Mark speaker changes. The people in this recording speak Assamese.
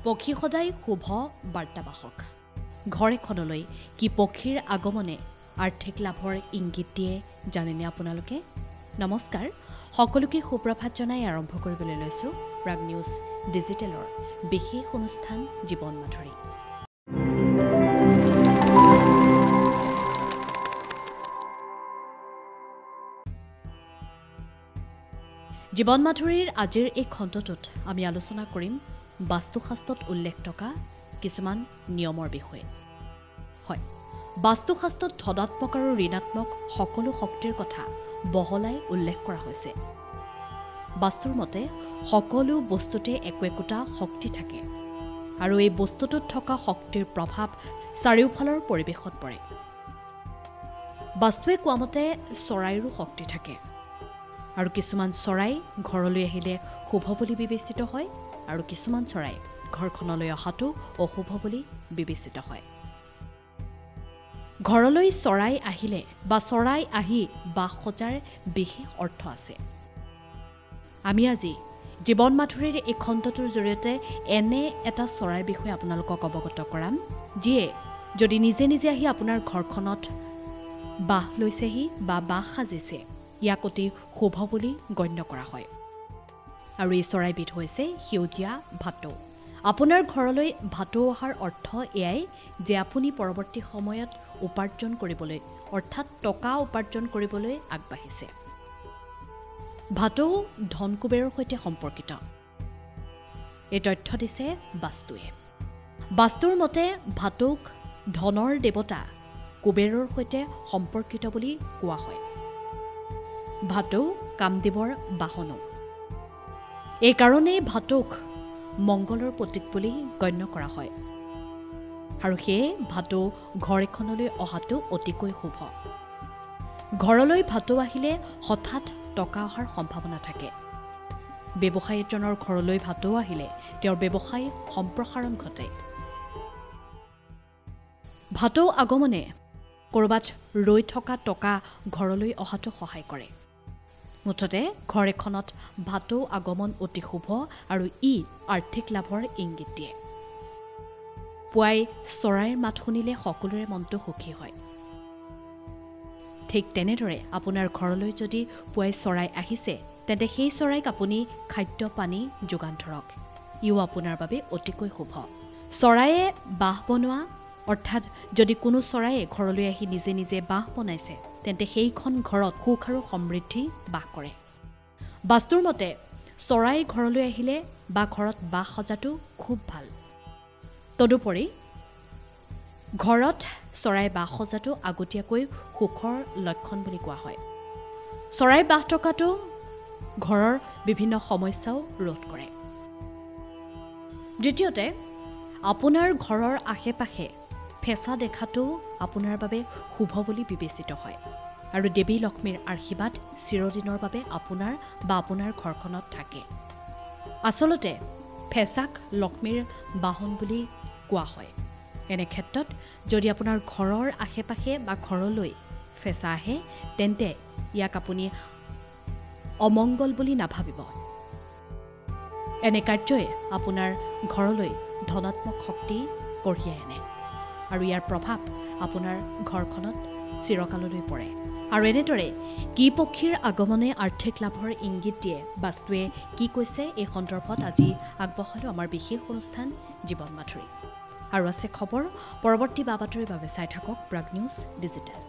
Speaker 1: পক্ষী সদায় শুভ বাৰ্তাবাহক ঘৰ এখনলৈ কি পক্ষীৰ আগমনে আৰ্থিক লাভৰ ইংগিত দিয়ে জানেনে আপোনালোকে নমস্কাৰ সকলোকে সুপ্ৰভাত জনাই আৰম্ভ কৰিবলৈ লৈছো প্ৰাগ নিউজ ডিজিটেলৰ বিশেষ অনুষ্ঠান জীৱন মাধুৰী জীৱন মাধুৰীৰ আজিৰ এই খণ্ডটোত আমি আলোচনা কৰিম বাস্তুশাস্ত্ৰত উল্লেখ থকা কিছুমান নিয়মৰ বিষয়ে হয় বাস্তুশাস্ত্ৰত ধনাত্মক আৰু ঋণাত্মক সকলো শক্তিৰ কথা বহলাই উল্লেখ কৰা হৈছে বাস্তুৰ মতে সকলো বস্তুতে একোটা শক্তি থাকে আৰু এই বস্তুটোত থকা শক্তিৰ প্ৰভাৱ চাৰিওফালৰ পৰিৱেশত পৰে বাস্তুৱে কোৱা মতে চৰাইৰো শক্তি থাকে আৰু কিছুমান চৰাই ঘৰলৈ আহিলে শুভ বুলি বিবেচিত হয় আৰু কিছুমান চৰাই ঘৰখনলৈ অহাটো অশুভ বুলি বিবেচিত হয় ঘৰলৈ চৰাই আহিলে বা চৰাই আহি বাস সজাৰ বিশেষ অৰ্থ আছে আমি আজি জীৱন মাধুৰীৰ এই খণ্ডটোৰ জৰিয়তে এনে এটা চৰাইৰ বিষয়ে আপোনালোকক অৱগত কৰাম যিয়ে যদি নিজে নিজে আহি আপোনাৰ ঘৰখনত বাস লৈছেহি বা বাস সাজিছে ইয়াক অতি শুভ বুলি গণ্য কৰা হয় আৰু এই চৰাইবিধ হৈছে সেউজীয়া ভাটৌ আপোনাৰ ঘৰলৈ ভাটৌ অহাৰ অৰ্থ এয়াই যে আপুনি পৰৱৰ্তী সময়ত উপাৰ্জন কৰিবলৈ অৰ্থাৎ টকা উপাৰ্জন কৰিবলৈ আগবাঢ়িছে ভাটৌ ধন কুবেৰৰ সৈতে সম্পৰ্কিত এই তথ্য দিছে বাস্তুৱে বাস্তুৰ মতে ভাটৌক ধনৰ দেৱতা কুবেৰৰ সৈতে সম্পৰ্কিত বুলি কোৱা হয় ভাটৌ কামদেৱৰ বাহনো এই কাৰণেই ভাটৌক মংগলৰ প্ৰতীক বুলি গণ্য কৰা হয় আৰু সেয়ে ভাটৌ ঘৰ এখনলৈ অহাটো অতিকৈ শুভ ঘৰলৈ ভাটৌ আহিলে হঠাৎ টকা অহাৰ সম্ভাৱনা থাকে ব্যৱসায়ী এজনৰ ঘৰলৈ ভাটৌ আহিলে তেওঁৰ ব্যৱসায় সম্প্ৰসাৰণ ঘটে ভাটৌ আগমনে কৰবাত ৰৈ থকা টকা ঘৰলৈ অহাটো সহায় কৰে মুঠতে ঘৰ এখনত ভাটৌ আগমন অতি শুভ আৰু ই আৰ্থিক লাভৰ ইংগিত দিয়ে পুৱাই চৰাইৰ মাত শুনিলে সকলোৰে মনটো সুখী হয় ঠিক তেনেদৰে আপোনাৰ ঘৰলৈ যদি পুৱাই চৰাই আহিছে তেন্তে সেই চৰাইক আপুনি খাদ্য পানী যোগান ধৰক ইও আপোনাৰ বাবে অতিকৈ শুভ চৰায়ে বাহ বনোৱা অৰ্থাৎ যদি কোনো চৰায়ে ঘৰলৈ আহি নিজে নিজে বাহ বনাইছে তেন্তে সেইখন ঘৰত সুখ আৰু সমৃদ্ধি বাস কৰে বাস্তুৰ মতে চৰাই ঘৰলৈ আহিলে বা ঘৰত বাস সজাটো খুব ভাল তদুপৰি ঘৰত চৰাই বাস সজাটো আগতীয়াকৈ সুখৰ লক্ষণ বুলি কোৱা হয় চৰাই বাস থকাটো ঘৰৰ বিভিন্ন সমস্যাও ৰোধ কৰে দ্বিতীয়তে আপোনাৰ ঘৰৰ আশে-পাশে ফেঁচা দেখাটো আপোনাৰ বাবে শুভ বুলি বিবেচিত হয় আৰু দেৱী লক্ষ্মীৰ আশীৰ্বাদ চিৰদিনৰ বাবে আপোনাৰ বা আপোনাৰ ঘৰখনত থাকে আচলতে ফেঁচাক লক্ষ্মীৰ বাহন বুলি কোৱা হয় এনে ক্ষেত্ৰত যদি আপোনাৰ ঘৰৰ আশে-পাশে বা ঘৰলৈ ফেঁচা আহে তেন্তে ইয়াক আপুনি অমংগল বুলি নাভাবিব এনে কাৰ্যই আপোনাৰ ঘৰলৈ ধনাত্মক শক্তি কঢ়িয়াই আনে আৰু ইয়াৰ প্ৰভাৱ আপোনাৰ ঘৰখনত চিৰকাললৈ পৰে আৰু এনেদৰে কি পক্ষীৰ আগমনে আৰ্থিক লাভৰ ইংগিত দিয়ে বাস্তুৱে কি কৈছে এই সন্দৰ্ভত আজি আগবঢ়ালো আমাৰ বিশেষ অনুষ্ঠান জীৱন মাধুৰী আৰু আছে খবৰ পৰৱৰ্তী বাতৰিৰ বাবে চাই থাকক প্ৰাগ নিউজ ডিজিটেল